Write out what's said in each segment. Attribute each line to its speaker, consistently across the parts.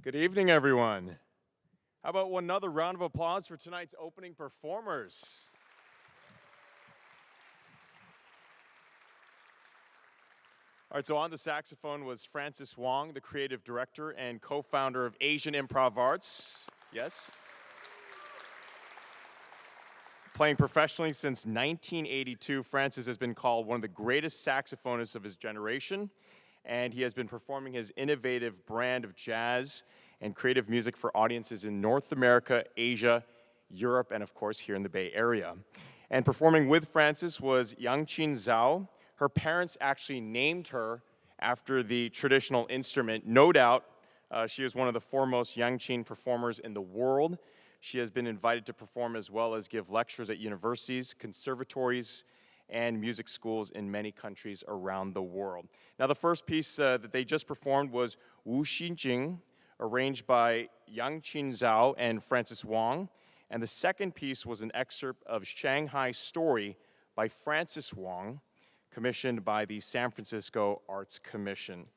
Speaker 1: Good evening, everyone. How about another round of applause for tonight's opening performers? All right, so on the saxophone was Francis Wong, the creative director and co-founder of Asian Improv Arts. Yes. Playing professionally since 1982, Francis has been called one of the greatest saxophonists of his generation, and he has been performing his innovative brand of jazz and creative music for audiences in North America, Asia, Europe, and of course here in the Bay Area. And performing with Francis was Yangqin Zhao. Her parents actually named her after the traditional instrument. No doubt, she is one of the foremost Yangqin performers in the world. She has been invited to perform as well as give lectures at universities, conservatories, and music schools in many countries around the world. Now, the first piece that they just performed was Wu Xinjing, arranged by Yangqin Zhao and Francis Wong. And the second piece was an excerpt of Shanghai Story by Francis Wong, commissioned by the San Francisco Arts Commission.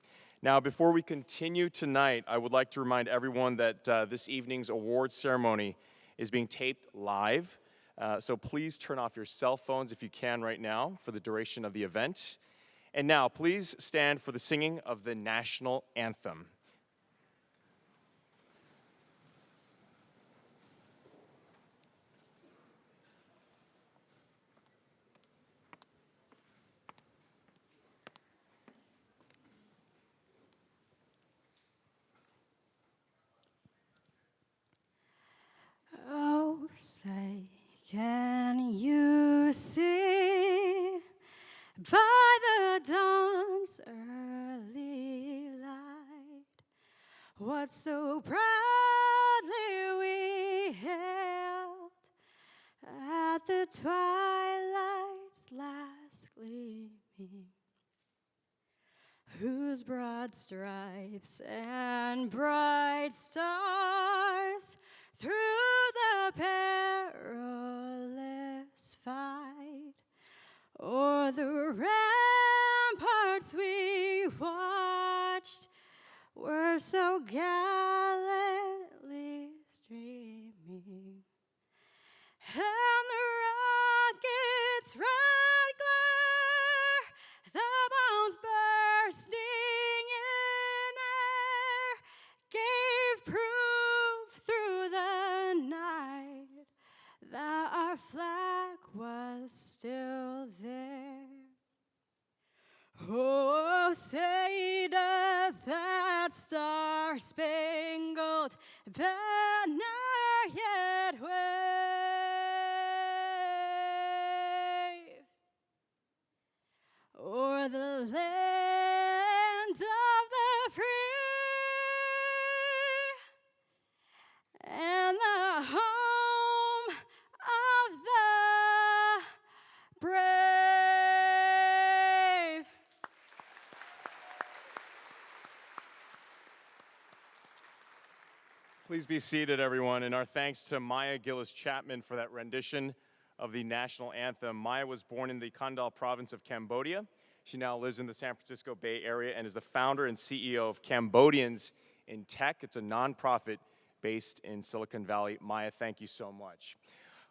Speaker 1: Now, before we continue tonight, I would like to remind everyone that this evening's awards ceremony is being taped live. So please turn off your cell phones if you can right now for the duration of the event. And now, please stand for the singing of the national anthem.
Speaker 2: Oh, say, can you see by the dawn's early light what so proudly we hailed at the twilight's last gleaming, whose broad stripes and bright stars through the perilous fight o'er the ramparts we watched were so gallantly streaming, and the rocket's red glare, the bombs bursting in air, gave proof through the night that our flag was still there. Oh, say does that star-spangled banner yet wave o'er the land of the free and the home of the brave?
Speaker 1: Please be seated, everyone, and our thanks to Maya Gillis-Chapman for that rendition of the national anthem. Maya was born in the Kandal province of Cambodia. She now lives in the San Francisco Bay Area and is the founder and CEO of Cambodians in Tech. It's a nonprofit based in Silicon Valley. Maya, thank you so much.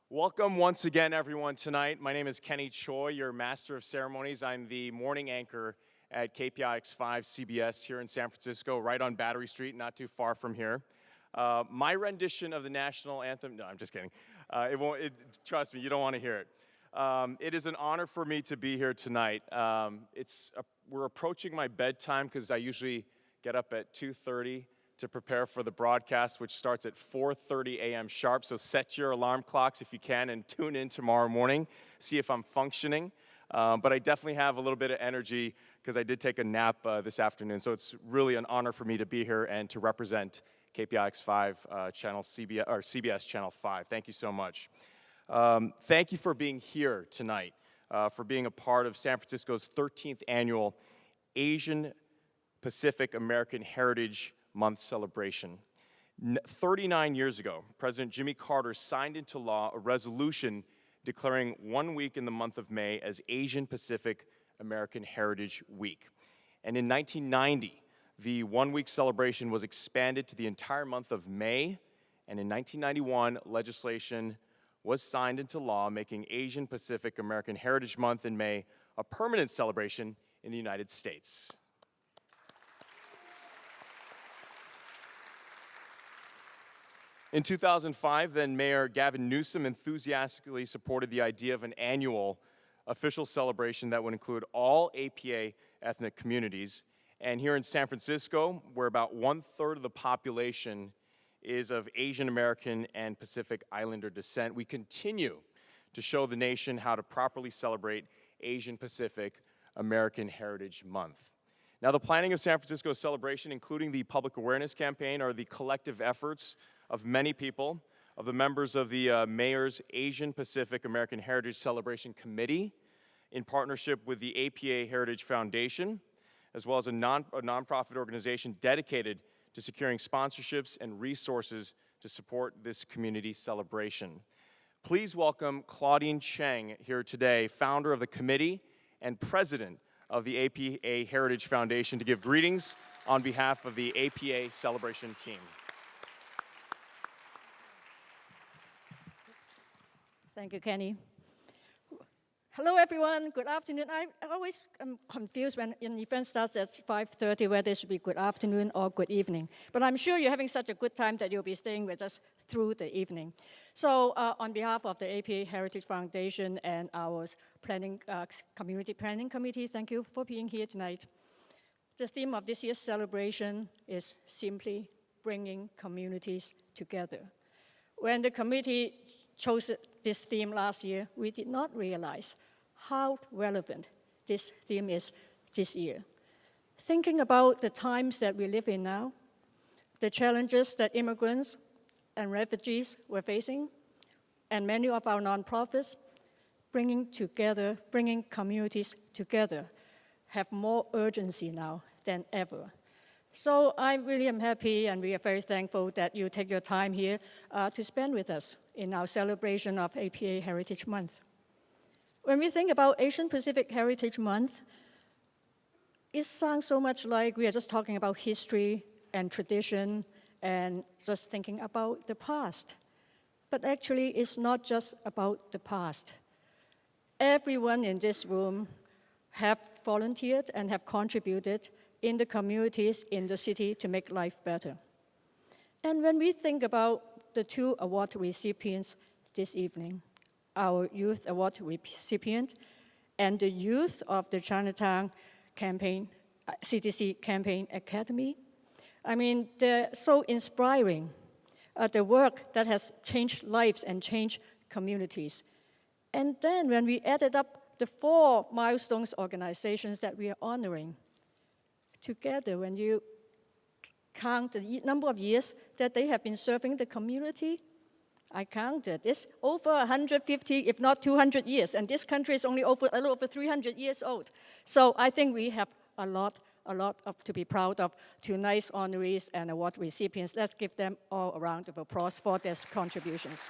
Speaker 1: Welcome once again, everyone, tonight. My name is Kenny Choi, your Master of Ceremonies. I'm the morning anchor at KPIX5 CBS here in San Francisco, right on Battery Street, not too far from here. My rendition of the national anthem, no, I'm just kidding. Trust me, you don't want to hear it. It is an honor for me to be here tonight. We're approaching my bedtime because I usually get up at 2:30 to prepare for the broadcast, which starts at 4:30 a.m. sharp. So set your alarm clocks if you can and tune in tomorrow morning, see if I'm functioning. But I definitely have a little bit of energy because I did take a nap this afternoon. So it's really an honor for me to be here and to represent KPIX5 channel CBS Channel 5. Thank you so much. Thank you for being here tonight, for being a part of San Francisco's 13th annual Asian Pacific American Heritage Month celebration. 39 years ago, President Jimmy Carter signed into law a resolution declaring 1 week in the month of May as Asian Pacific American Heritage Week. And in 1990, the one-week celebration was expanded to the entire month of May, and in 1991, legislation was signed into law, making Asian Pacific American Heritage Month in May a permanent celebration in the United States. In 2005, then Mayor Gavin Newsom enthusiastically supported the idea of an annual official celebration that would include all APA ethnic communities. And here in San Francisco, where about 1/3 of the population is of Asian American and Pacific Islander descent, we continue to show the nation how to properly celebrate Asian Pacific American Heritage Month. Now, the planning of San Francisco's celebration, including the public awareness campaign, are the collective efforts of many people, of the members of the Mayor's Asian Pacific American Heritage Celebration Committee, in partnership with the APA Heritage Foundation, as well as a nonprofit organization dedicated to securing sponsorships and resources to support this community celebration. Please welcome Claudine Cheng here today, founder of the committee and president of the APA Heritage Foundation, to give greetings on behalf of the APA celebration team.
Speaker 2: Thank you, Kenny. Hello, everyone. Good afternoon. I always am confused when an event starts at 5:30, whether it should be good afternoon or good evening. But I'm sure you're having such a good time that you'll be staying with us through the evening. So on behalf of the APA Heritage Foundation and our community planning committee, thank you for being here tonight. The theme of this year's celebration is simply bringing communities together. When the committee chose this theme last year, we did not realize how relevant this theme is this year. Thinking about the times that we live in now, the challenges that immigrants and refugees were facing, and many of our nonprofits bringing communities together, have more urgency now than ever. So I really am happy, and we are very thankful that you take your time here to spend with us in our celebration of APA Heritage Month. When we think about Asian Pacific Heritage Month, it sounds so much like we are just talking about history and tradition and just thinking about the past. But actually, it's not just about the past. Everyone in this room have volunteered and have contributed in the communities in the city to make life better. And when we think about the two award recipients this evening, our Youth Award recipient and the youth of the Chinatown Campaign, CDC Campaign Academy, I mean, they're so inspiring. The work that has changed lives and changed communities. And then when we added up the 4 milestones organizations that we are honoring, together, when you count the number of years that they have been serving the community, I counted, it's over 150, if not 200 years, and this country is only a little over 300 years old. So I think we have a lot to be proud of. Tonight's honorees and award recipients, let's give them all a round of applause for their contributions.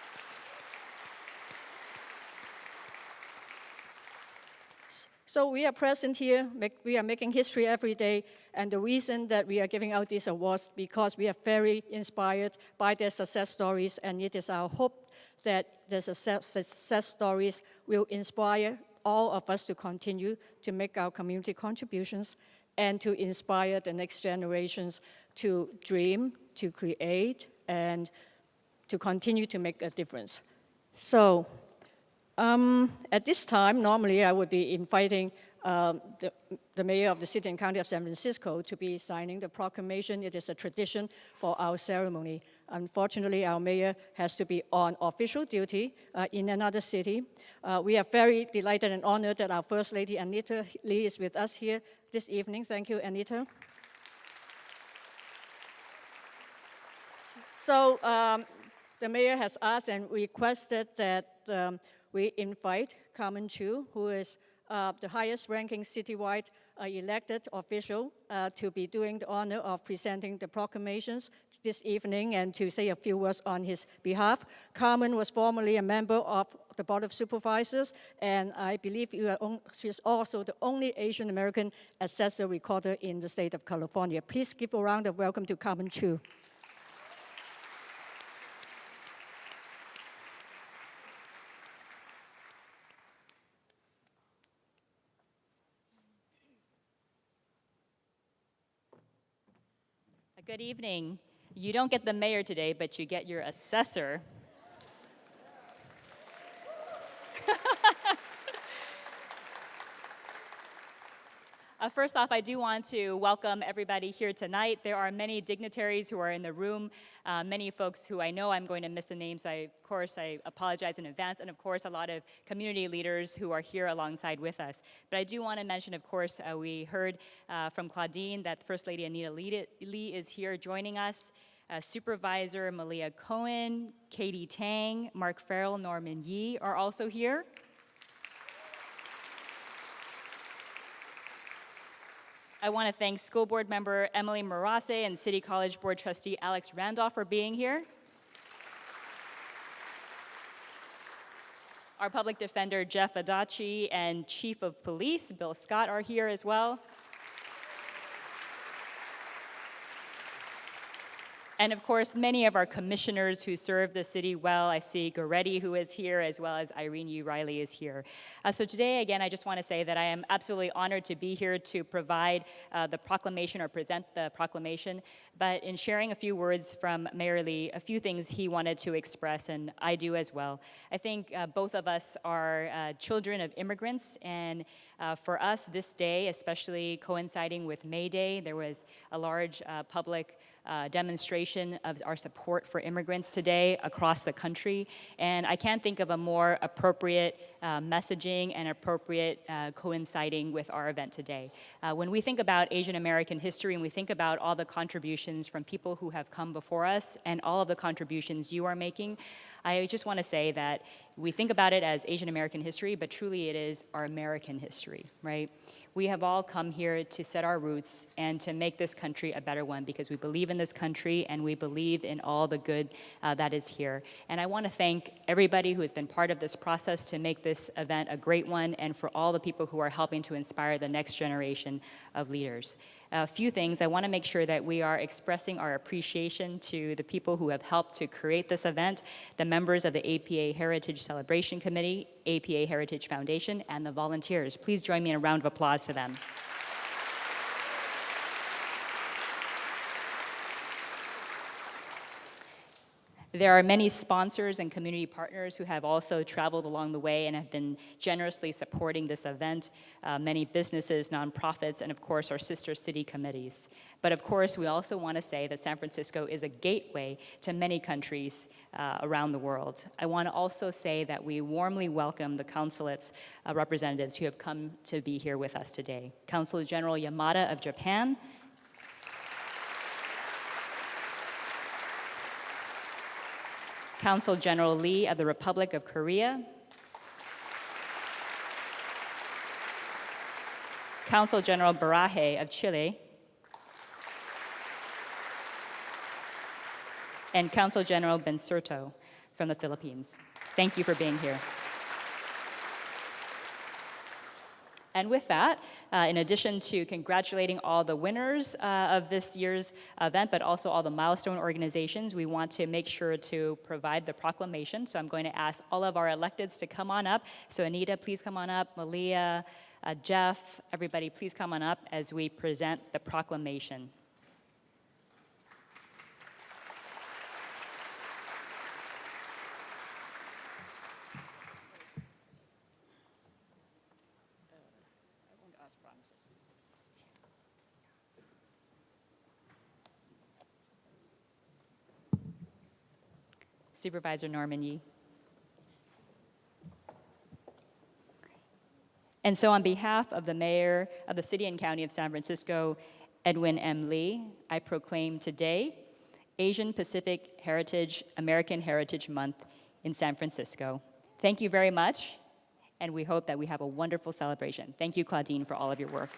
Speaker 2: So we are present here, we are making history every day, and the reason that we are giving out these awards because we are very inspired by their success stories, and it is our hope that the success stories will inspire all of us to continue to make our community contributions and to inspire the next generations to dream, to create, and to continue to make a difference. So, at this time, normally I would be inviting the mayor of the city and county of San Francisco to be signing the proclamation. It is a tradition for our ceremony. Unfortunately, our mayor has to be on official duty in another city. We are very delighted and honored that our First Lady, Anita Lee, is with us here this evening. Thank you, Anita. So the mayor has asked and requested that we invite Carmen Chu, who is the highest ranking citywide elected official to be doing the honor of presenting the proclamations this evening and to say a few words on his behalf. Carmen was formerly a member of the Board of Supervisors, and I believe she's also the only Asian American assessor recorder in the state of California. Please give a round of welcome to Carmen Chu.
Speaker 3: Good evening. You don't get the mayor today, but you get your assessor. First off, I do want to welcome everybody here tonight. There are many dignitaries who are in the room, many folks who I know I'm going to miss the names, so of course I apologize in advance, and of course a lot of community leaders who are here alongside with us. But I do want to mention, of course, we heard from Claudine that First Lady Anita Lee is here joining us. Supervisor Malia Cohen, Katie Tang, Mark Farrell, Norman Yee are also here. I want to thank School Board member Emily Marase and City College Board trustee Alex Randolph for being here. Our public defender Jeff Adachi and Chief of Police Bill Scott are here as well. And of course, many of our commissioners who serve the city well. I see Goretti, who is here, as well as Irene Yu Riley is here. So today, again, I just want to say that I am absolutely honored to be here to provide the proclamation or present the proclamation. But in sharing a few words from Mayor Lee, a few things he wanted to express, and I do as well. I think both of us are children of immigrants, and for us, this day, especially coinciding with May Day, there was a large public demonstration of our support for immigrants today across the country. And I can't think of a more appropriate messaging and appropriate coinciding with our event today. When we think about Asian American history and we think about all the contributions from people who have come before us and all of the contributions you are making, I just want to say that we think about it as Asian American history, but truly it is our American history, right? We have all come here to set our roots and to make this country a better one because we believe in this country and we believe in all the good that is here. And I want to thank everybody who has been part of this process to make this event a great one and for all the people who are helping to inspire the next generation of leaders. A few things. I want to make sure that we are expressing our appreciation to the people who have helped to create this event, the members of the APA Heritage Celebration Committee, APA Heritage Foundation, and the volunteers. Please join me in a round of applause to them. There are many sponsors and community partners who have also traveled along the way and have been generously supporting this event, many businesses, nonprofits, and of course our sister city committees. But of course, we also want to say that San Francisco is a gateway to many countries around the world. I want to also say that we warmly welcome the consulate's representatives who have come to be here with us today. Consul General Yamada of Japan, Consul General Lee of the Republic of Korea, Consul General Baraje of Chile, and Consul General Bensurto from the Philippines. Thank you for being here. And with that, in addition to congratulating all the winners of this year's event, but also all the Milestone organizations, we want to make sure to provide the proclamation. So I'm going to ask all of our electeds to come on up. So Anita, please come on up. Malia, Jeff, everybody, please come on up as we present the proclamation. Supervisor Norman Yee. And so on behalf of the Mayor of the City and County of San Francisco, Edwin M. Lee, I proclaim today Asian Pacific Heritage, American Heritage Month in San Francisco. Thank you very much, and we hope that we have a wonderful celebration. Thank you, Claudine, for all of your work.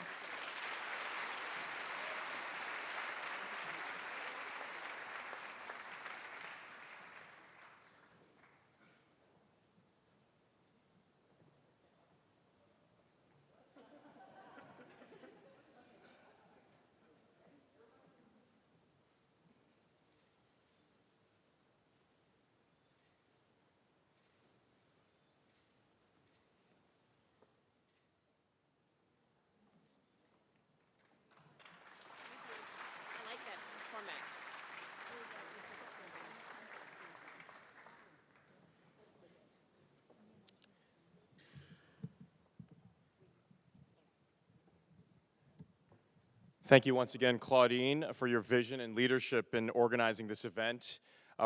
Speaker 1: Thank you once again, Claudine, for your vision and leadership in organizing this event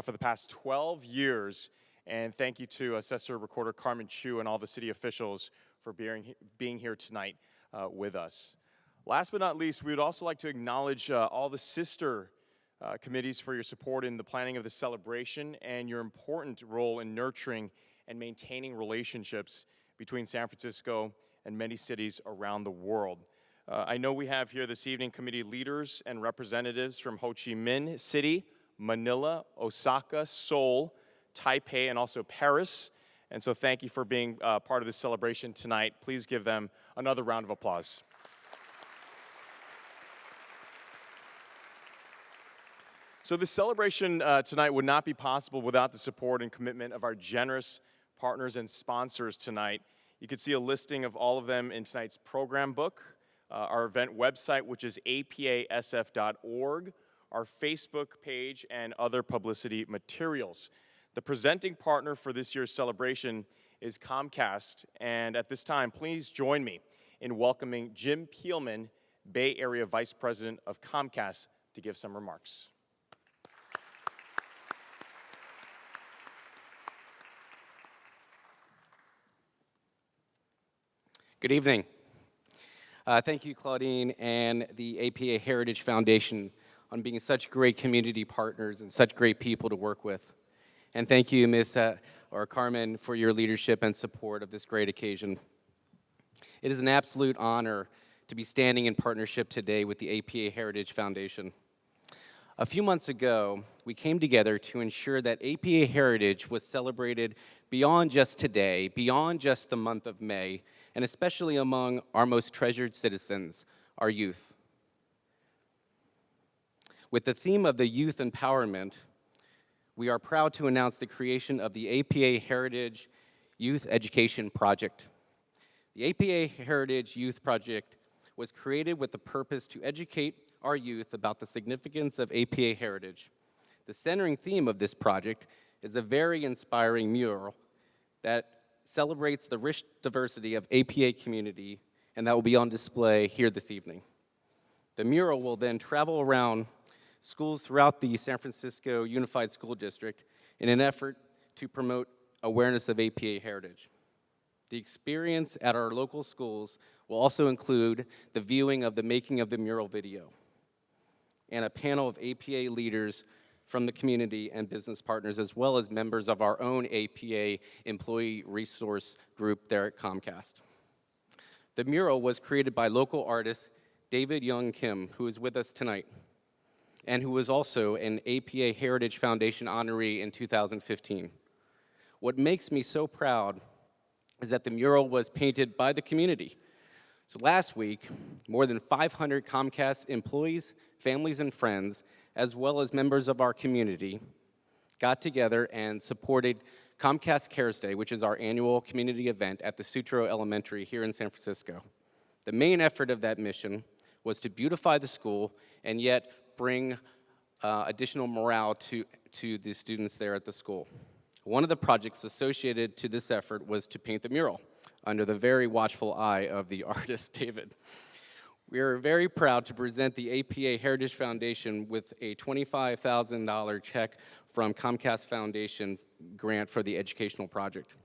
Speaker 1: for the past 12 years. And thank you to Assessor Recorder Carmen Chu and all the city officials for being here tonight with us. Last but not least, we would also like to acknowledge all the sister committees for your support in the planning of the celebration and your important role in nurturing and maintaining relationships between San Francisco and many cities around the world. I know we have here this evening committee leaders and representatives from Ho Chi Minh City, Manila, Osaka, Seoul, Taipei, and also Paris. And so thank you for being part of this celebration tonight. Please give them another round of applause. So this celebration tonight would not be possible without the support and commitment of our generous partners and sponsors tonight. You can see a listing of all of them in tonight's program book, our event website, which is apasf.org, our Facebook page, and other publicity materials. The presenting partner for this year's celebration is Comcast, and at this time, please join me in welcoming Jim Peelman, Bay Area Vice President of Comcast, to give some remarks.
Speaker 4: Good evening. Thank you, Claudine, and the APA Heritage Foundation on being such great community partners and such great people to work with. And thank you, Ms. Carmen, for your leadership and support of this great occasion. It is an absolute honor to be standing in partnership today with the APA Heritage Foundation. A few months ago, we came together to ensure that APA Heritage was celebrated beyond just today, beyond just the month of May, and especially among our most treasured citizens, our youth. With the theme of the youth empowerment, we are proud to announce the creation of the APA Heritage Youth Education Project. The APA Heritage Youth Project was created with the purpose to educate our youth about the significance of APA heritage. The centering theme of this project is a very inspiring mural that celebrates the rich diversity of APA community, and that will be on display here this evening. The mural will then travel around schools throughout the San Francisco Unified School District in an effort to promote awareness of APA heritage. The experience at our local schools will also include the viewing of the making of the mural video and a panel of APA leaders from the community and business partners, as well as members of our own APA employee resource group there at Comcast. The mural was created by local artist David Young Kim, who is with us tonight, and who was also an APA Heritage Foundation honoree in 2015. What makes me so proud is that the mural was painted by the community. So last week, more than 500 Comcast employees, families, and friends, as well as members of our community, got together and supported Comcast Cares Day, which is our annual community event at the Sutro Elementary here in San Francisco. The main effort of that mission was to beautify the school and yet bring additional morale to the students there at the school. One of the projects associated to this effort was to paint the mural under the very watchful eye of the artist, David. We are very proud to present the APA Heritage Foundation with a $25,000 check from Comcast Foundation grant for the educational project.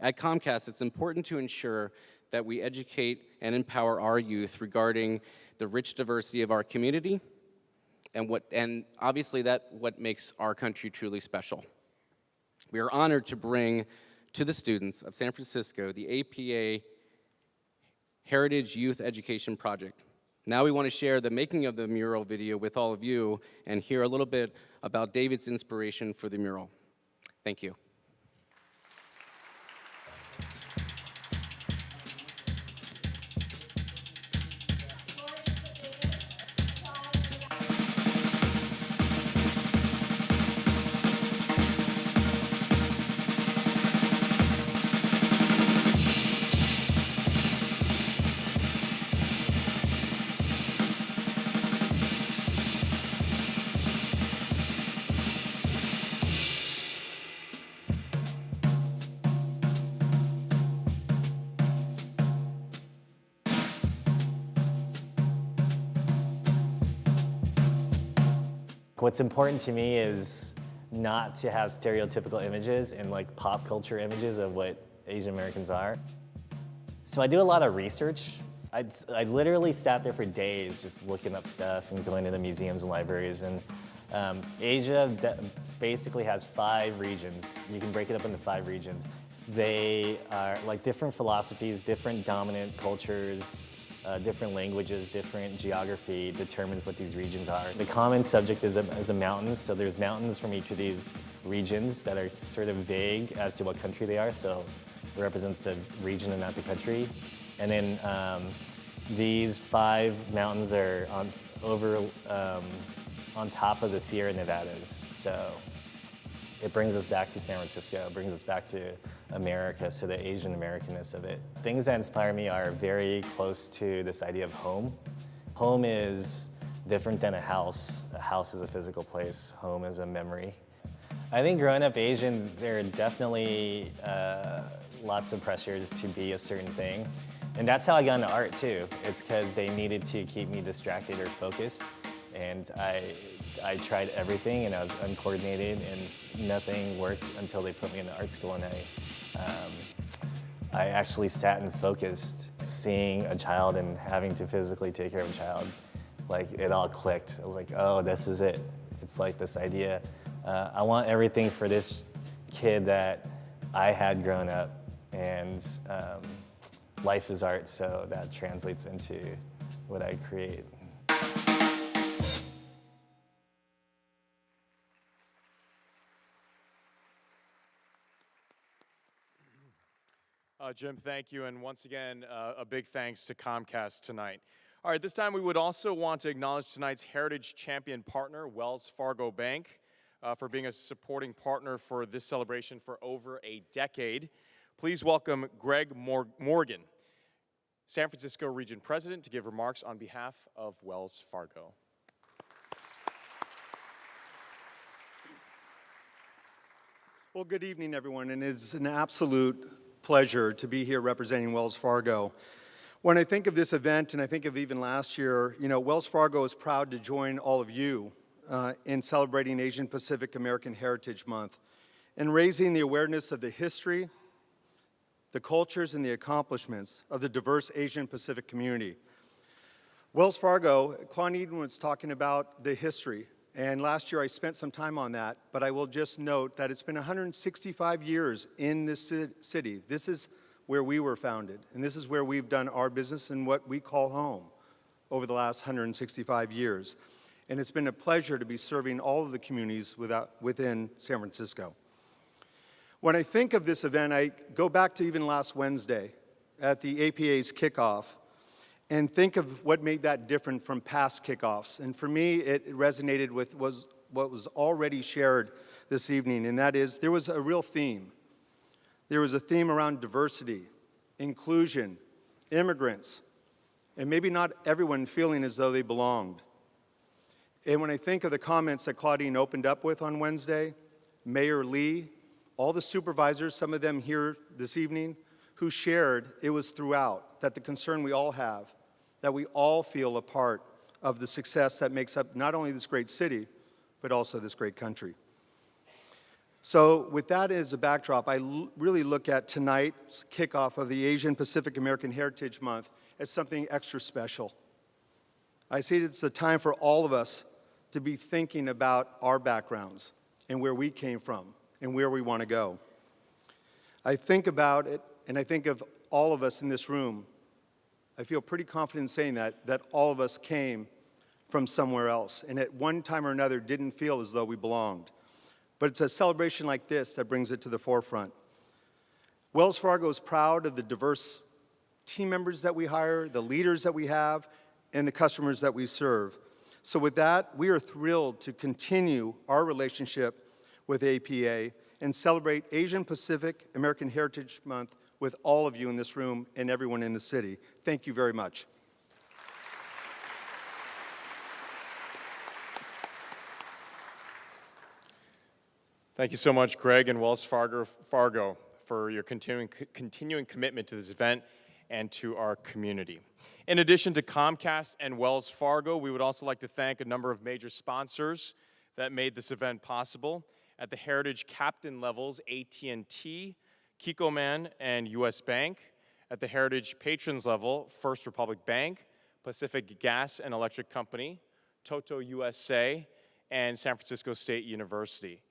Speaker 4: At Comcast, it's important to ensure that we educate and empower our youth regarding the rich diversity of our community and obviously what makes our country truly special. We are honored to bring to the students of San Francisco the APA Heritage Youth Education Project. Now we want to share the making of the mural video with all of you and hear a little bit about David's inspiration for the mural. Thank you.
Speaker 5: What's important to me is not to have stereotypical images and like pop culture images of what Asian Americans are. So I do a lot of research. I literally sat there for days just looking up stuff and going to the museums and libraries. And Asia basically has 5 regions. You can break it up into 5 regions. They are like different philosophies, different dominant cultures, different languages, different geography determines what these regions are. The common subject is a mountain, so there's mountains from each of these regions that are sort of vague as to what country they are, so it represents the region and not the country. And then these 5 mountains are on top of the Sierra Nevadas, so it brings us back to San Francisco, it brings us back to America, so the Asian Americanness of it. Things that inspire me are very close to this idea of home. Home is different than a house. A house is a physical place, home is a memory. I think growing up Asian, there are definitely lots of pressures to be a certain thing. And that's how I got into art too. It's because they needed to keep me distracted or focused. And I tried everything and I was uncoordinated and nothing worked until they put me in art school, and I actually sat and focused. Seeing a child and having to physically take care of a child, like it all clicked. I was like, oh, this is it. It's like this idea. I want everything for this kid that I had grown up, and life is art, so that translates into what I create.
Speaker 1: Jim, thank you, and once again, a big thanks to Comcast tonight. All right, this time we would also want to acknowledge tonight's Heritage Champion partner, Wells Fargo Bank, for being a supporting partner for this celebration for over a decade. Please welcome Greg Morgan, San Francisco Region President, to give remarks on behalf of Wells Fargo.
Speaker 6: Well, good evening, everyone, and it's an absolute pleasure to be here representing Wells Fargo. When I think of this event, and I think of even last year, you know, Wells Fargo is proud to join all of you in celebrating Asian Pacific American Heritage Month and raising the awareness of the history, the cultures, and the accomplishments of the diverse Asian Pacific community. Wells Fargo, Claude Eden was talking about the history, and last year I spent some time on that, but I will just note that it's been 165 years in this city. This is where we were founded, and this is where we've done our business and what we call home over the last 165 years. And it's been a pleasure to be serving all of the communities within San Francisco. When I think of this event, I go back to even last Wednesday at the APA's kickoff and think of what made that different from past kickoffs. And for me, it resonated with what was already shared this evening, and that is there was a real theme. There was a theme around diversity, inclusion, immigrants, and maybe not everyone feeling as though they belonged. And when I think of the comments that Claudine opened up with on Wednesday, Mayor Lee, all the supervisors, some of them here this evening, who shared, it was throughout, that the concern we all have, that we all feel a part of the success that makes up not only this great city, but also this great country. So with that as a backdrop, I really look at tonight's kickoff of the Asian Pacific American Heritage Month as something extra special. I see it's a time for all of us to be thinking about our backgrounds and where we came from and where we want to go. I think about it, and I think of all of us in this room. I feel pretty confident in saying that all of us came from somewhere else, and at one time or another didn't feel as though we belonged. But it's a celebration like this that brings it to the forefront. Wells Fargo is proud of the diverse team members that we hire, the leaders that we have, and the customers that we serve. So with that, we are thrilled to continue our relationship with APA and celebrate Asian Pacific American Heritage Month with all of you in this room and everyone in the city. Thank you very much.
Speaker 1: Thank you so much, Greg and Wells Fargo for your continuing commitment to this event and to our community. In addition to Comcast and Wells Fargo, we would also like to thank a number of major sponsors that made this event possible. At the heritage captain levels, AT&T, Kikoman, and US Bank. At the heritage patrons level, First Republic Bank, Pacific Gas and Electric Company, Toto USA, and San Francisco State University.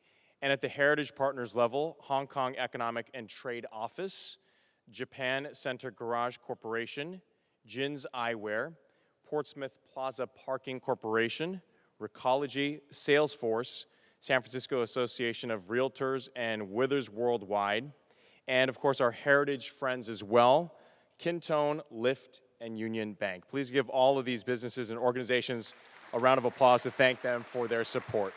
Speaker 1: And at the heritage partners level, Hong Kong Economic and Trade Office, Japan Center Garage Corporation, Jin's Eyewear, Portsmouth Plaza Parking Corporation, Recology, Salesforce, San Francisco Association of Realtors, and Withers Worldwide, and of course our heritage friends as well, Kintone, Lyft, and Union Bank. Please give all of these businesses and organizations a round of applause to thank them for their support.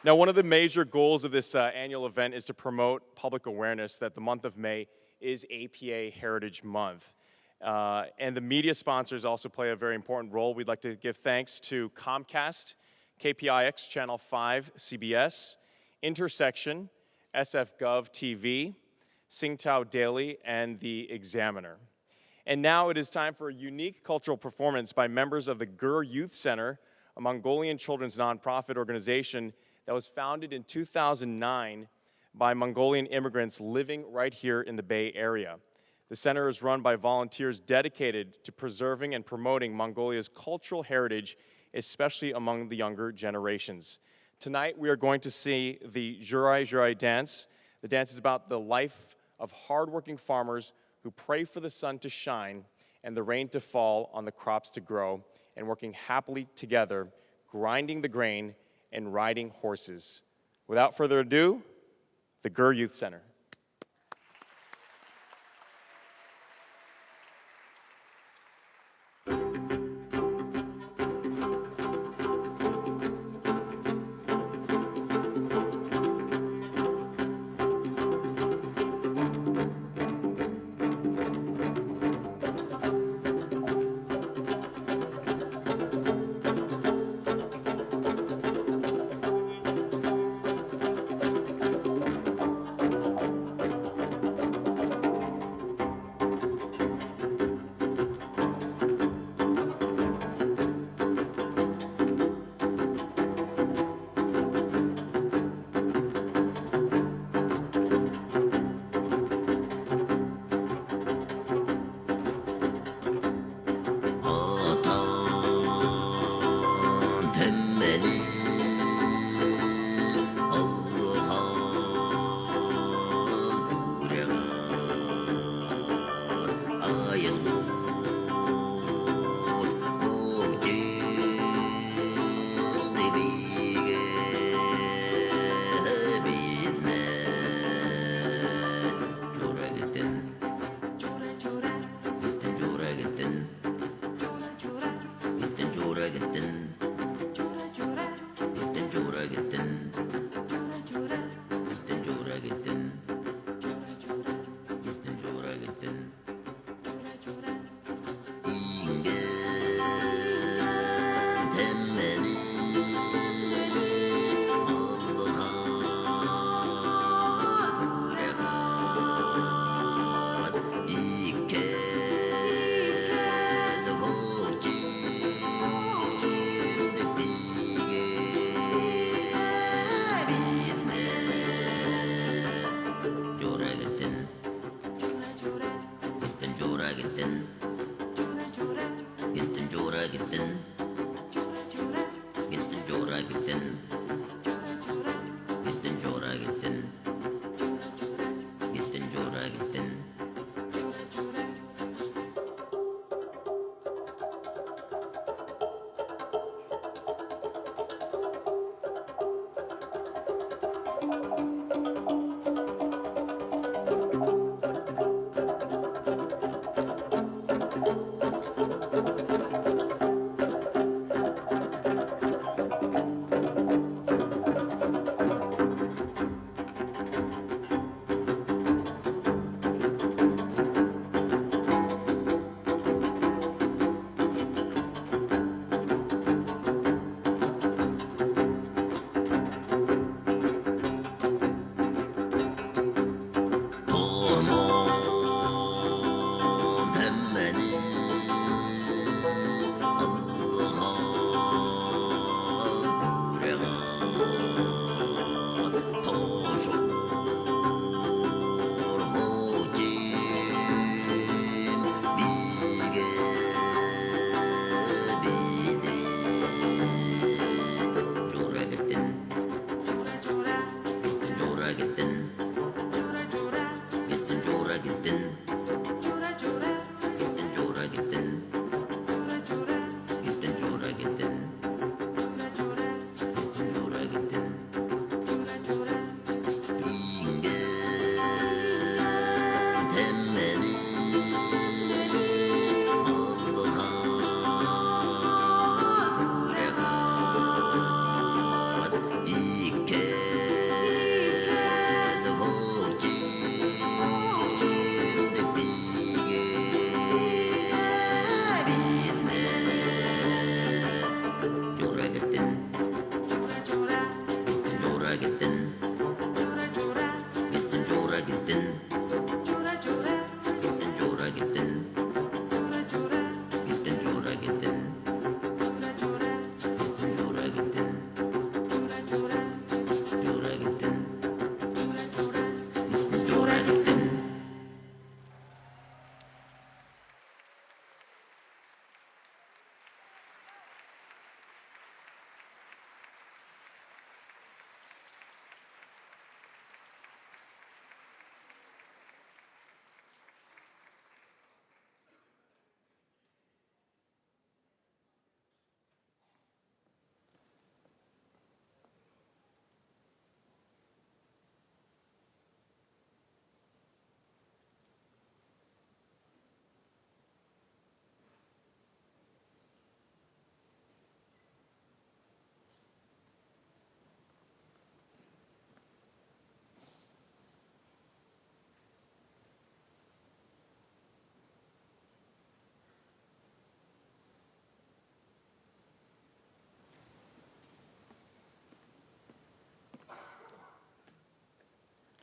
Speaker 1: Now, one of the major goals of this annual event is to promote public awareness that the month of May is APA Heritage Month. And the media sponsors also play a very important role. We'd like to give thanks to Comcast, KPIX Channel 5 CBS, Intersection, SFGovTV, Singtao Daily, and The Examiner. And now it is time for a unique cultural performance by members of the Gur Youth Center, a Mongolian children's nonprofit organization that was founded in 2009 by Mongolian immigrants living right here in the Bay Area. The center is run by volunteers dedicated to preserving and promoting Mongolia's cultural heritage, especially among the younger generations. Tonight, we are going to see the Jurai dance. The dance is about the life of hardworking farmers who pray for the sun to shine and the rain to fall on the crops to grow, and working happily together, grinding the grain and riding horses. Without further ado, the Gur Youth Center.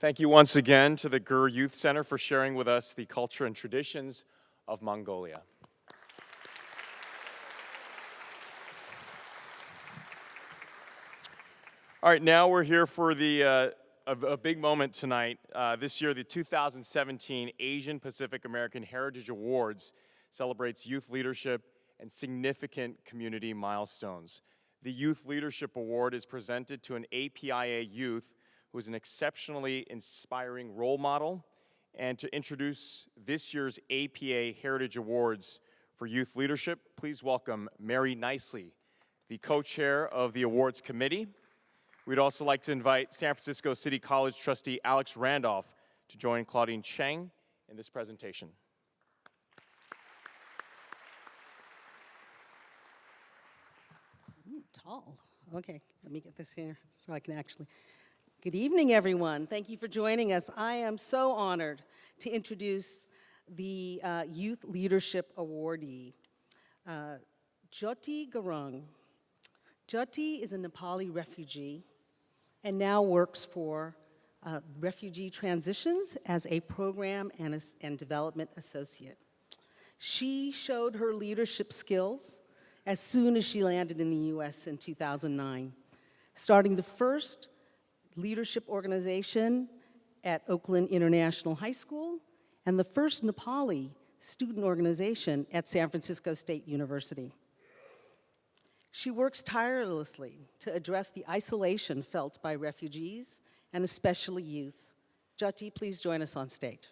Speaker 1: Thank you once again to the Gur Youth Center for sharing with us the culture and traditions of Mongolia. All right, now we're here for a big moment tonight. This year, the 2017 Asian Pacific American Heritage Awards celebrates youth leadership and significant community milestones. The Youth Leadership Award is presented to an APIA youth who is an exceptionally inspiring role model. And to introduce this year's APA Heritage Awards for Youth Leadership, please welcome Mary Nicely, the co-chair of the awards committee. We'd also like to invite San Francisco City College trustee Alex Randolph to join Claudine Cheng in this presentation.
Speaker 7: Tall. Okay, let me get this here so I can actually. Good evening, everyone. Thank you for joining us. I am so honored to introduce the Youth Leadership Awardee, Jyoti Gurung. Jyoti is a Nepali refugee and now works for Refugee Transitions as a program and development associate. She showed her leadership skills as soon as she landed in the US in 2009, starting the first leadership organization at Oakland International High School and the first Nepali student organization at San Francisco State University. She works tirelessly to address the isolation felt by refugees and especially youth. Jyoti, please join us on stage.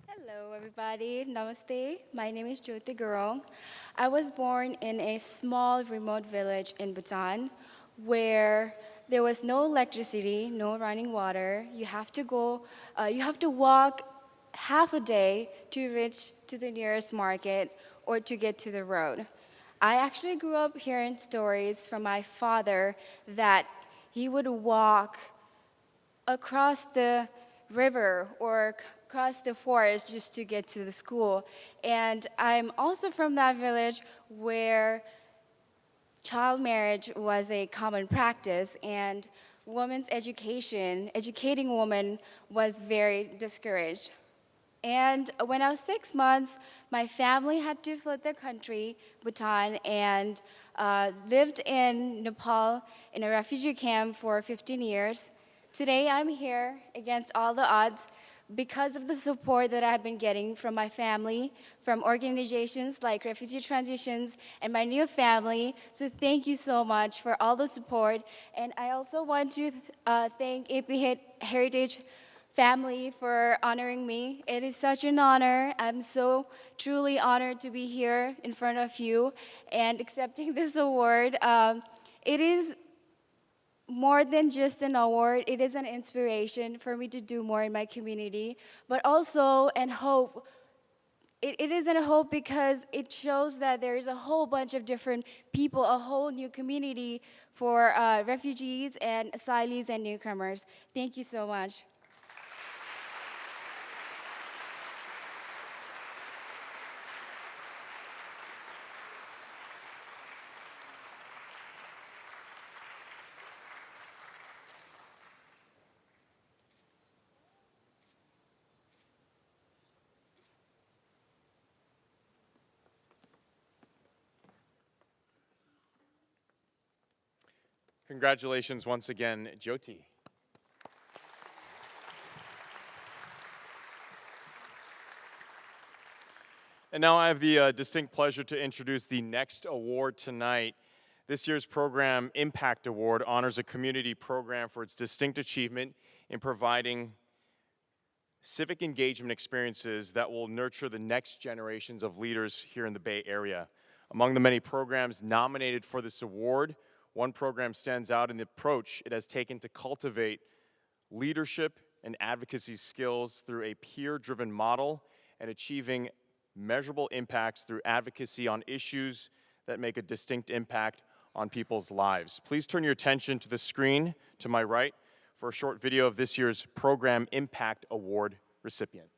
Speaker 8: Hello, everybody. Namaste. My name is Jyoti Gurung. I was born in a small remote village in Bhutan where there was no electricity, no running water. You have to walk half a day to reach to the nearest market or to get to the road. I actually grew up hearing stories from my father that he would walk across the river or across the forest just to get to the school. And I'm also from that village where child marriage was a common practice, and women's educating women was very discouraged. And when I was 6 months, my family had to flee the country, Bhutan, and lived in Nepal in a refugee camp for 15 years. Today, I'm here against all the odds because of the support that I've been getting from my family, from organizations like Refugee Transitions and my new family. So thank you so much for all the support. And I also want to thank AP Heritage family for honoring me. It is such an honor. I'm so truly honored to be here in front of you and accepting this award. It is more than just an award, it is an inspiration for me to do more in my community, but also an hope. It is a hope because it shows that there is a whole bunch of different people, a whole new community for refugees and asylees and newcomers. Thank you so much.
Speaker 1: Congratulations once again, Jyoti. And now I have the distinct pleasure to introduce the next award tonight. This year's Program Impact Award honors a community program for its distinct achievement in providing civic engagement experiences that will nurture the next generations of leaders here in the Bay Area. Among the many programs nominated for this award, one program stands out in the approach it has taken to cultivate leadership and advocacy skills through a peer-driven model and achieving measurable impacts through advocacy on issues that make a distinct impact on people's lives. Please turn your attention to the screen to my right for a short video of this year's Program Impact Award recipient.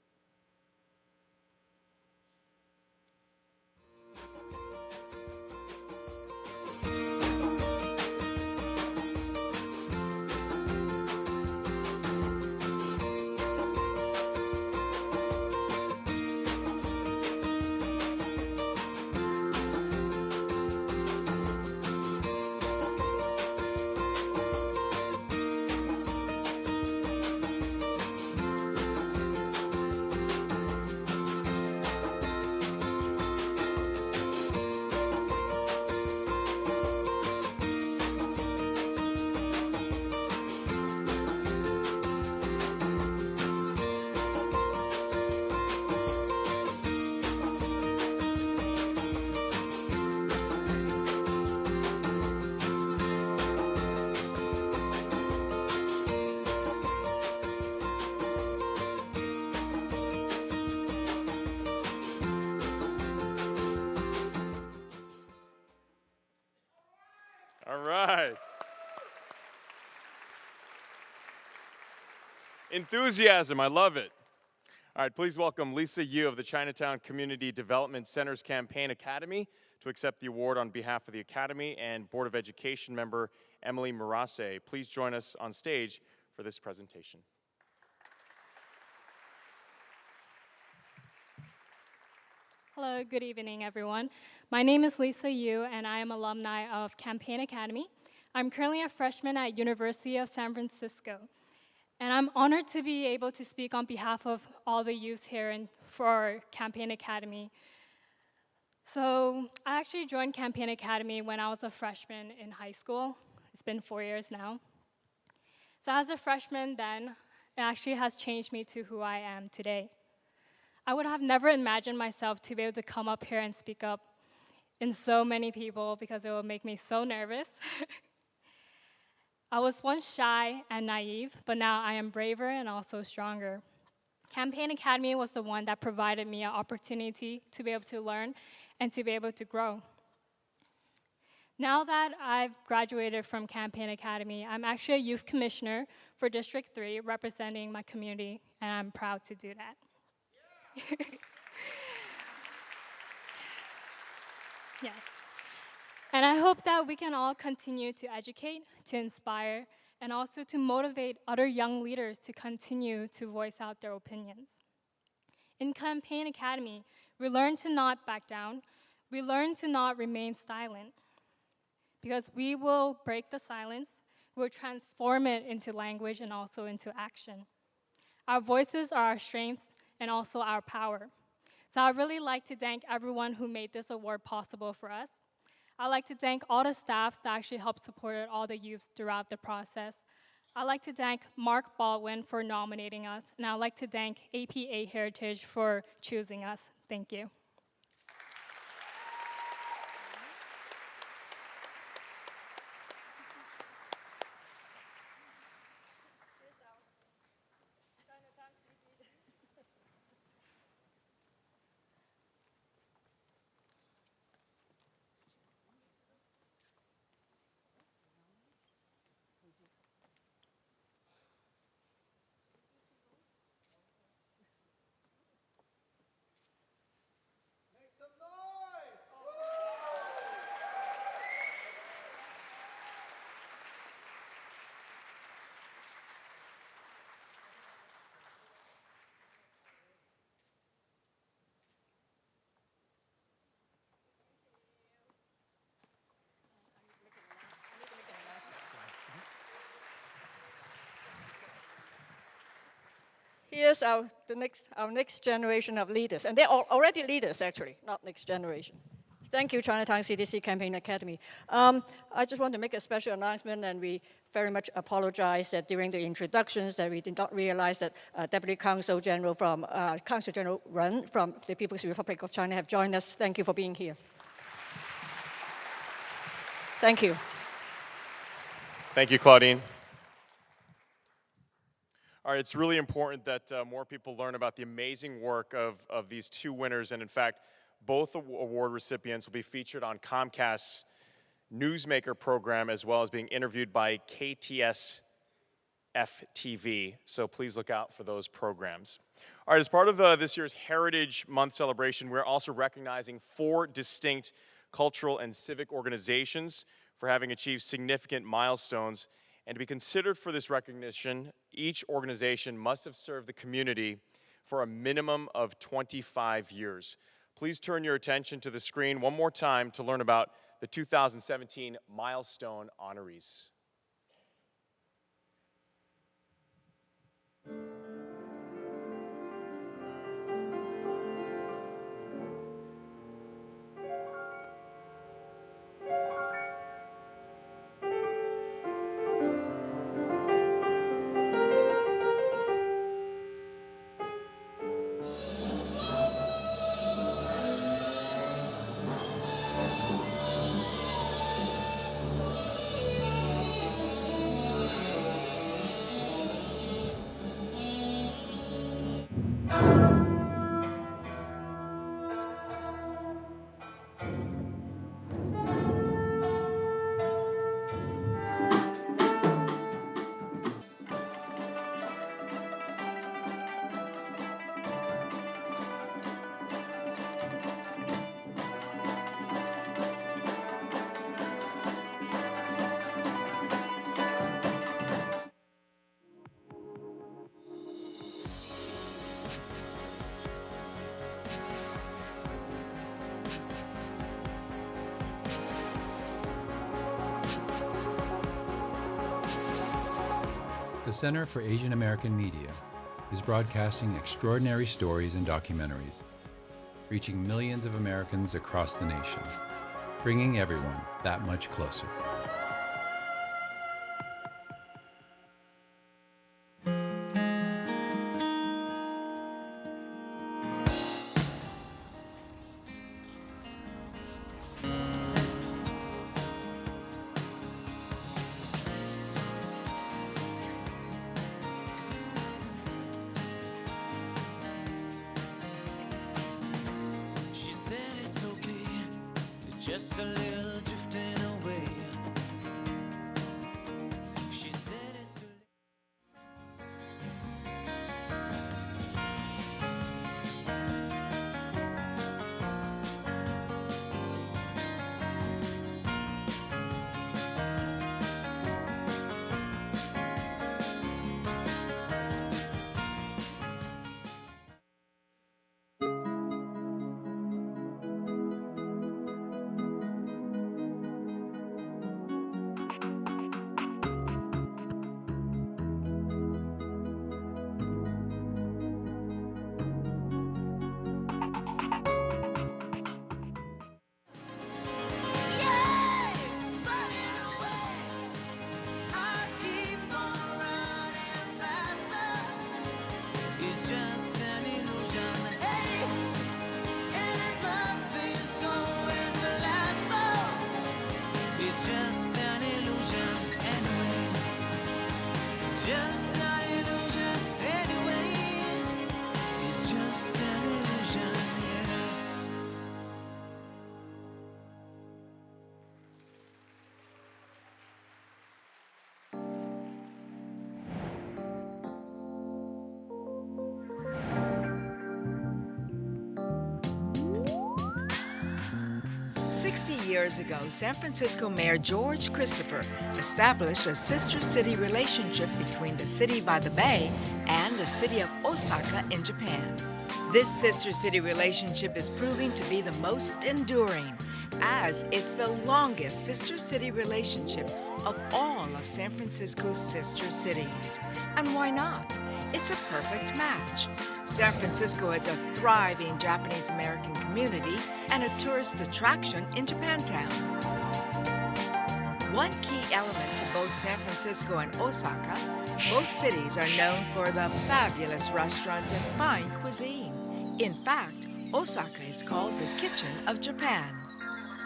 Speaker 1: All right. Enthusiasm, I love it. All right, please welcome Lisa Yu of the Chinatown Community Development Center's Campaign Academy to accept the award on behalf of the Academy, and Board of Education member Emily Murase. Please join us on stage for this presentation.
Speaker 9: Hello, good evening, everyone. My name is Lisa Yu, and I am alumni of Campaign Academy. I'm currently a freshman at University of San Francisco, and I'm honored to be able to speak on behalf of all the youth here and for Campaign Academy. So I actually joined Campaign Academy when I was a freshman in high school. It's been 4 years now. So as a freshman then, it actually has changed me to who I am today. I would have never imagined myself to be able to come up here and speak up in so many people because it would make me so nervous. I was once shy and naive, but now I am braver and also stronger. Campaign Academy was the one that provided me an opportunity to be able to learn and to be able to grow. Now that I've graduated from Campaign Academy, I'm actually a youth commissioner for District 3, representing my community, and I'm proud to do that. Yes. And I hope that we can all continue to educate, to inspire, and also to motivate other young leaders to continue to voice out their opinions. In Campaign Academy, we learn to not back down. We learn to not remain silent, because we will break the silence, we'll transform it into language and also into action. Our voices are our strengths and also our power. So I'd really like to thank everyone who made this award possible for us. I'd like to thank all the staffs that actually helped support all the youth throughout the process. I'd like to thank Mark Baldwin for nominating us, and I'd like to thank APA Heritage for choosing us. Thank you.
Speaker 2: Here's our next generation of leaders, and they're already leaders, actually, not next generation. Thank you, Chinatown CDC Campaign Academy. I just want to make a special announcement, and we very much apologize that during the introductions that we did not realize that Deputy Consul General Ren from the People's Republic of China have joined us. Thank you for being here. Thank you.
Speaker 1: Thank you, Claudine. All right, it's really important that more people learn about the amazing work of these two winners, and in fact, both award recipients will be featured on Comcast's Newsmaker program, as well as being interviewed by KTS FTV, so please look out for those programs. All right, as part of this year's Heritage Month celebration, we're also recognizing 4 distinct cultural and civic organizations for having achieved significant milestones. And to be considered for this recognition, each organization must have served the community for a minimum of 25 years. Please turn your attention to the screen one more time to learn about the 2017 Milestone honorees.
Speaker 10: The Center for Asian American Media is broadcasting extraordinary stories and documentaries, reaching millions of Americans across the nation, bringing everyone that much closer.
Speaker 11: She said it's okay, it's just a little drifting away. She said it's too late. It's just an illusion, hey, and it's nothing's going to last long. It's just an illusion anyway. Just an illusion anyway. It's just an illusion, yeah.
Speaker 12: Years ago, San Francisco Mayor George Christopher established a sister city relationship between the city by the bay and the city of Osaka in Japan. This sister city relationship is proving to be the most enduring, as it's the longest sister city relationship of all of San Francisco's sister cities. And why not? It's a perfect match. San Francisco is a thriving Japanese American community and a tourist attraction in Japantown. One key element to both San Francisco and Osaka, both cities are known for the fabulous restaurants and fine cuisine. In fact, Osaka is called the kitchen of Japan.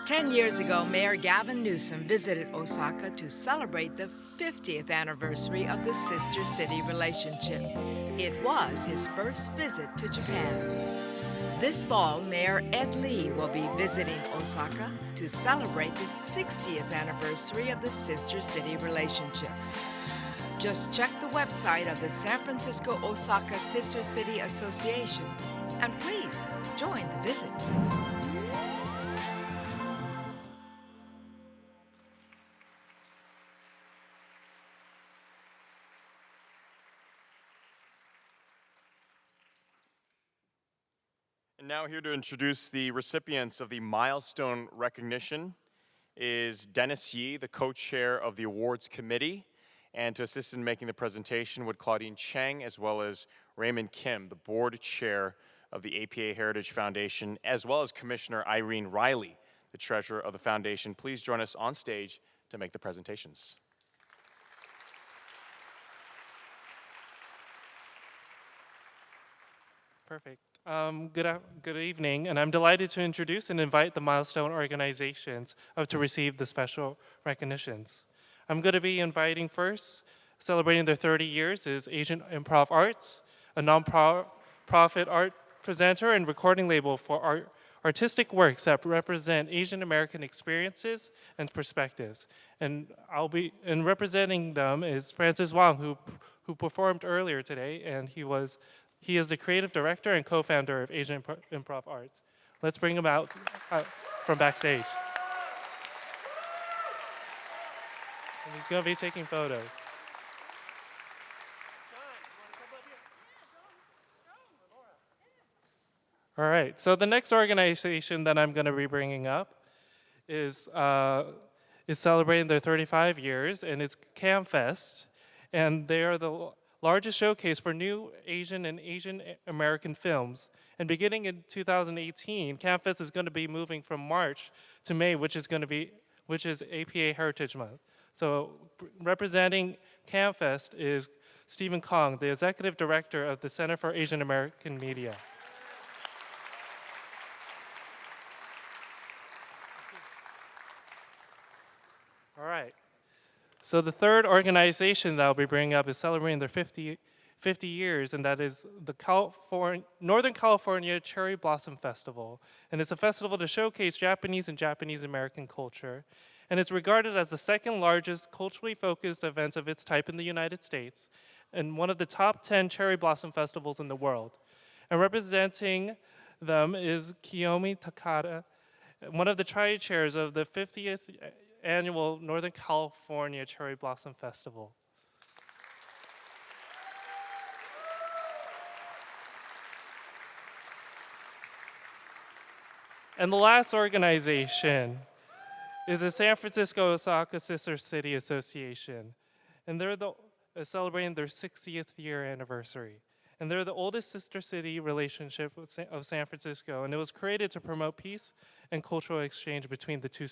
Speaker 12: 10 years ago, Mayor Gavin Newsom visited Osaka to celebrate the 50th anniversary of the sister city relationship. It was his first visit to Japan. This fall, Mayor Ed Lee will be visiting Osaka to celebrate the 60th anniversary of the sister city relationship. Just check the website of the San Francisco-Osaka Sister City Association and please join the visit.
Speaker 1: And now here to introduce the recipients of the Milestone recognition is Dennis Yee, the co-chair of the awards committee, and to assist in making the presentation would Claudine Cheng, as well as Raymond Kim, the board chair of the APA Heritage Foundation, as well as Commissioner Irene Riley, the treasurer of the foundation. Please join us on stage to make the presentations.
Speaker 13: Perfect. Good evening, and I'm delighted to introduce and invite the Milestone organizations to receive the special recognitions. I'm going to be inviting first, celebrating their 30 years, is Asian Improv Arts, a non-profit art presenter and recording label for artistic works that represent Asian American experiences and perspectives. And representing them is Francis Wong, who performed earlier today, and he is the creative director and co-founder of Asian Improv Arts. Let's bring him out from backstage. And he's going to be taking photos. All right, so the next organization that I'm going to be bringing up is celebrating their 35 years, and it's CamFest. and they are the largest showcase for new Asian and Asian American films. And beginning in 2018, CAMFest is going to be moving from March to May, which is APA Heritage Month. So representing CAMFest is Stephen Kong, the Executive Director of the Center for Asian American Media. All right. So the third organization that I'll be bringing up is celebrating their 50 years, and that is the Northern California Cherry Blossom Festival. And it's a festival to showcase Japanese and Japanese American culture. And it's regarded as the second largest culturally focused event of its type in the United States, and one of the top 10 cherry blossom festivals in the world. And representing them is Kiyomi Takada, one of the tri-chairs of the 50th annual Northern California Cherry Blossom Festival. And the last organization is the San Francisco Osaka Sister City Association. And they're celebrating their 60th year anniversary. And they're the oldest sister city relationship of San Francisco. And it was created to promote peace and cultural exchange between the two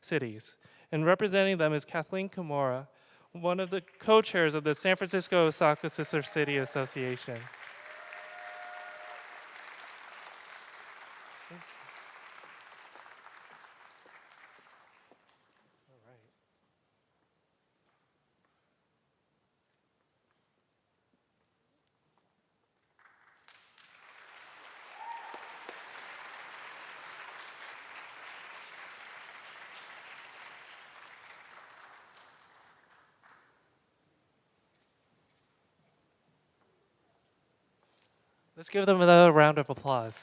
Speaker 13: cities. And representing them is Kathleen Kimura, one of the co-chairs of the San Francisco Osaka Sister City Association. Let's give them another round of applause.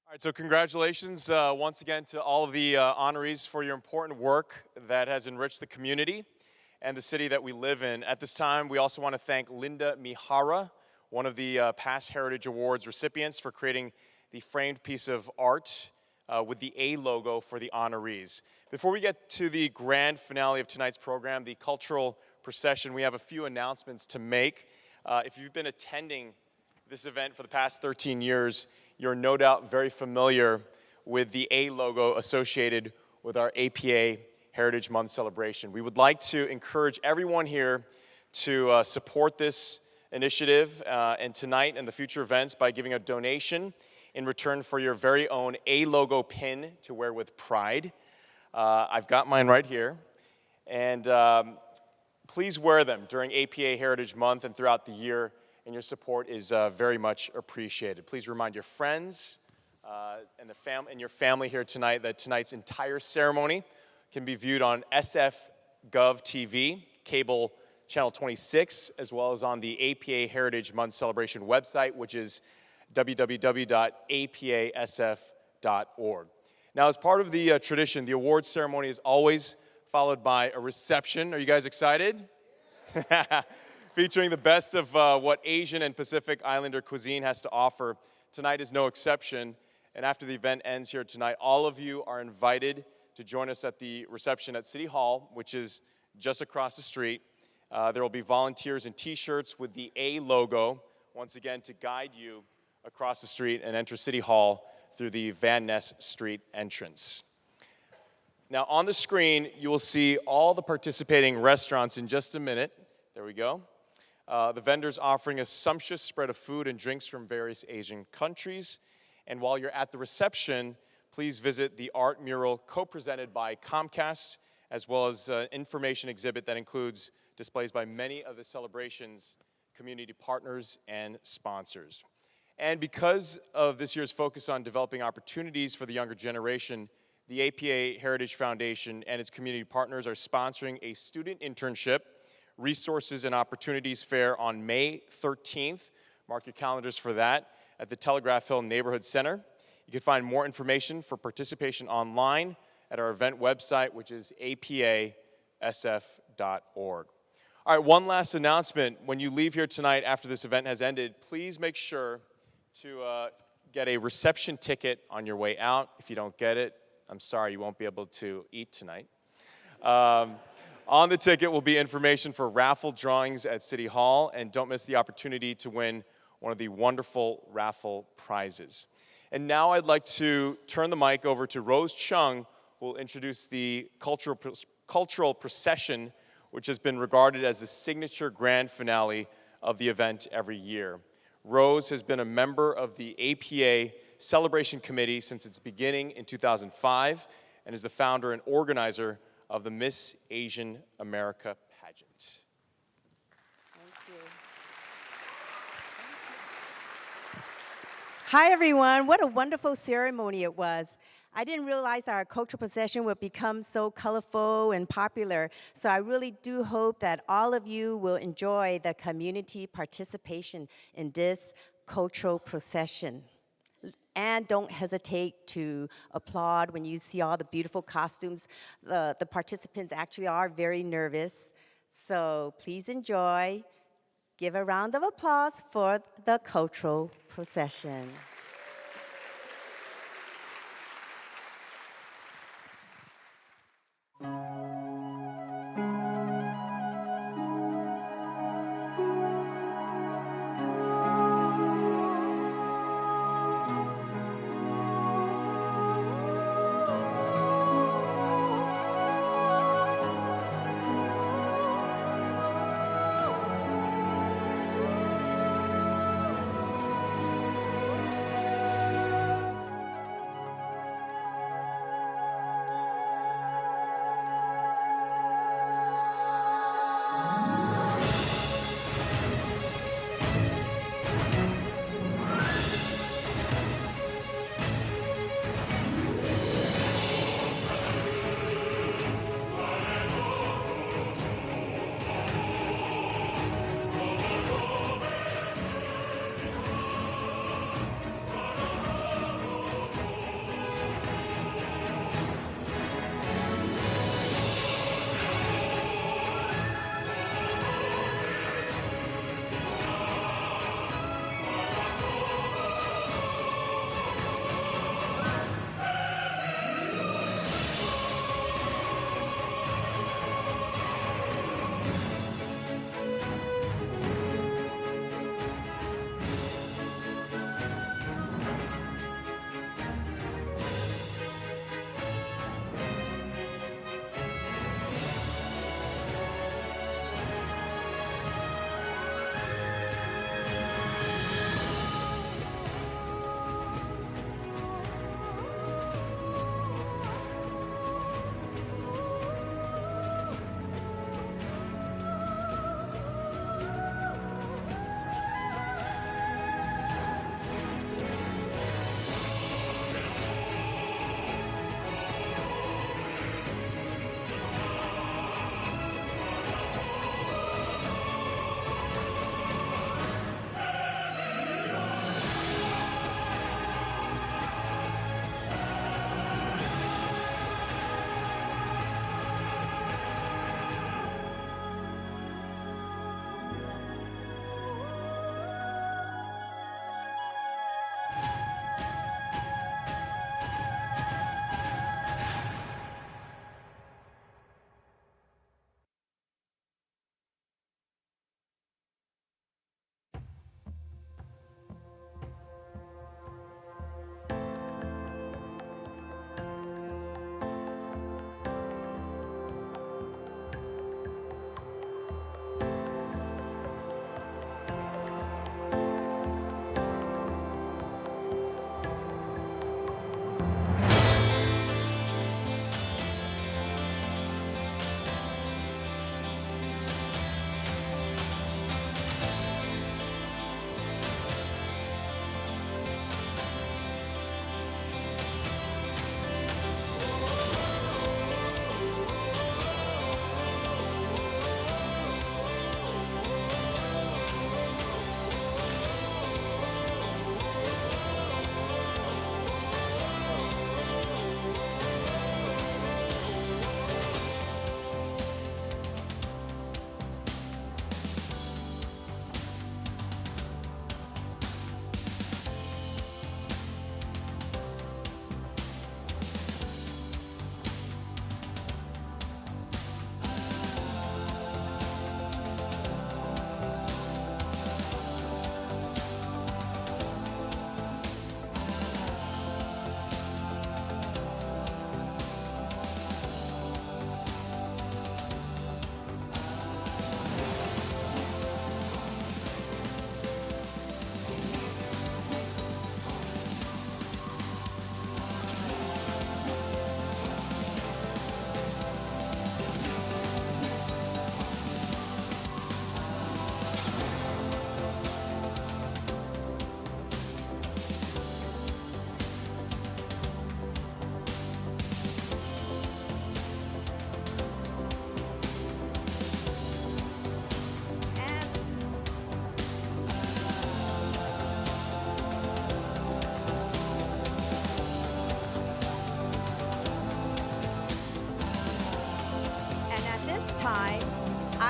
Speaker 1: All right, so congratulations once again to all of the honorees for your important work that has enriched the community and the city that we live in. At this time, we also want to thank Linda Mihara, one of the past Heritage Awards recipients, for creating the framed piece of art with the A logo for the honorees. Before we get to the grand finale of tonight's program, the cultural procession, we have a few announcements to make. If you've been attending this event for the past 13 years, you're no doubt very familiar with the A logo associated with our APA Heritage Month celebration. We would like to encourage everyone here to support this initiative and tonight and the future events by giving a donation in return for your very own A logo pin to wear with pride. I've got mine right here. And please wear them during APA Heritage Month and throughout the year, and your support is very much appreciated. Please remind your friends and your family here tonight that tonight's entire ceremony can be viewed on SFGovTV, cable channel 26, as well as on the APA Heritage Month celebration website, which is www.apasf.org. Now, as part of the tradition, the awards ceremony is always followed by a reception. Are you guys excited? Featuring the best of what Asian and Pacific Islander cuisine has to offer. Tonight is no exception. And after the event ends here tonight, all of you are invited to join us at the reception at City Hall, which is just across the street. There will be volunteers in T-shirts with the A logo, once again, to guide you across the street and enter City Hall through the Van Ness Street entrance. Now, on the screen, you will see all the participating restaurants in just a minute. There we go. The vendors offering a sumptuous spread of food and drinks from various Asian countries. And while you're at the reception, please visit the art mural co-presented by Comcast as well as an information exhibit that includes displays by many of the celebration's community partners and sponsors. And because of this year's focus on developing opportunities for the younger generation, the APA Heritage Foundation and its community partners are sponsoring a student internship, resources and opportunities fair on May 13th. Mark your calendars for that at the Telegraph Hill Neighborhood Center. You can find more information for participation online at our event website, which is apasf.org. All right, one last announcement. When you leave here tonight after this event has ended, please make sure to get a reception ticket on your way out. If you don't get it, I'm sorry, you won't be able to eat tonight. On the ticket will be information for raffle drawings at City Hall, and don't miss the opportunity to win one of the wonderful raffle prizes. And now I'd like to turn the mic over to Rose Chung, who will introduce the cultural procession, which has been regarded as the signature grand finale of the event every year. Rose has been a member of the APA Celebration Committee since its beginning in 2005 and is the founder and organizer of the Miss Asian America pageant.
Speaker 14: Hi, everyone. What a wonderful ceremony it was. I didn't realize our cultural procession would become so colorful and popular, so I really do hope that all of you will enjoy the community participation in this cultural procession. And don't hesitate to applaud when you see all the beautiful costumes. The participants actually are very nervous, so please enjoy. Give a round of applause for the cultural procession.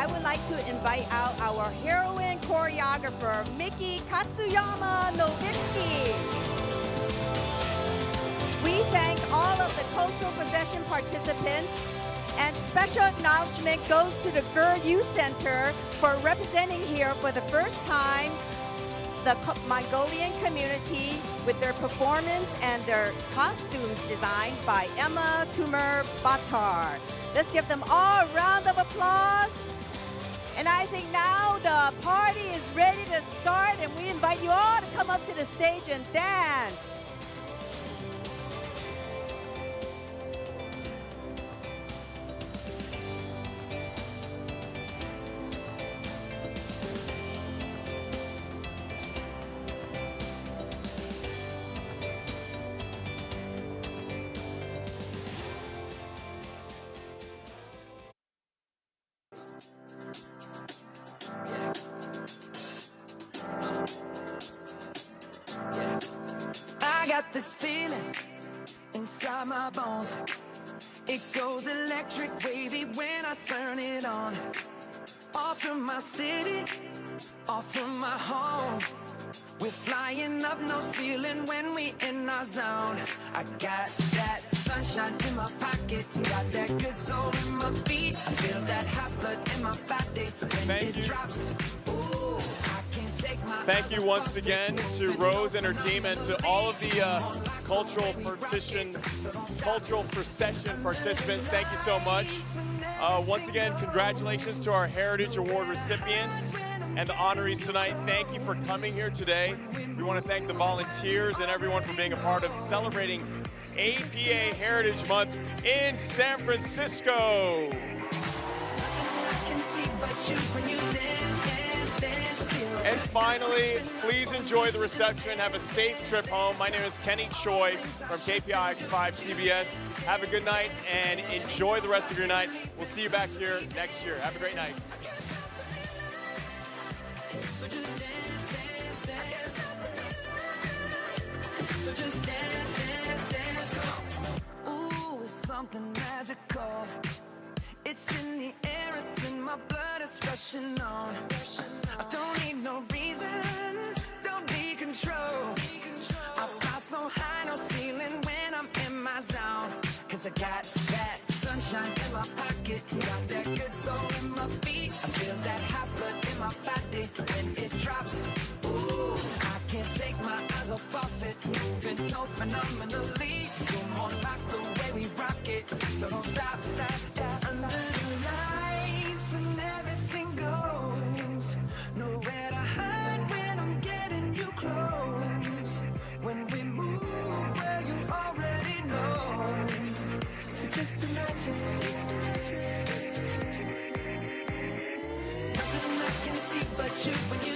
Speaker 14: I would like to invite out our heroine choreographer, Miki Katsuyama Novitsky. We thank all of the cultural procession participants, and special acknowledgement goes to the Girl Youth Center for representing here for the first time the Mongolian community with their performance and their costumes designed by Emma Tumor Batar. Let's give them all a round of applause. And I think now the party is ready to start, and we invite you all to come up to the stage and dance.
Speaker 11: I got this feeling inside my bones. It goes electric wavy when I turn it on. Off from my city, off from my home. We're flying up no ceiling when we in our zone. I got that sunshine in my pocket, got that good soul in my feet. I feel that hot blood in my body when it drops. Ooh, I can't take my
Speaker 1: Thank you once again to Rose and her team, and to all of the cultural procession participants. Thank you so much. Once again, congratulations to our Heritage Award recipients and the honorees tonight. Thank you for coming here today. We want to thank the volunteers and everyone for being a part of celebrating APA Heritage Month in San Francisco. And finally, please enjoy the reception. Have a safe trip home. My name is Kenny Choi from KPIX5 CBS. Have a good night and enjoy the rest of your night. We'll see you back here next year. Have a great night.
Speaker 11: So just dance, dance, dance. So just dance, dance, dance. Ooh, it's something magical. It's in the air, it's in my blood, it's rushing on. I don't need no reason, don't need control. I fly so high, no ceiling when I'm in my zone. Cause I got that sunshine in my pocket, got that good soul in my feet. I feel that hot blood in my body when it drops. Ooh, I can't take my eyes off it, moving so phenomenally. You're more like the way we rock it, so don't stop that. Under the lights when everything goes, nowhere to hide when I'm getting you close. When we move, well, you already know. So just imagine. Nothing I can see but you when you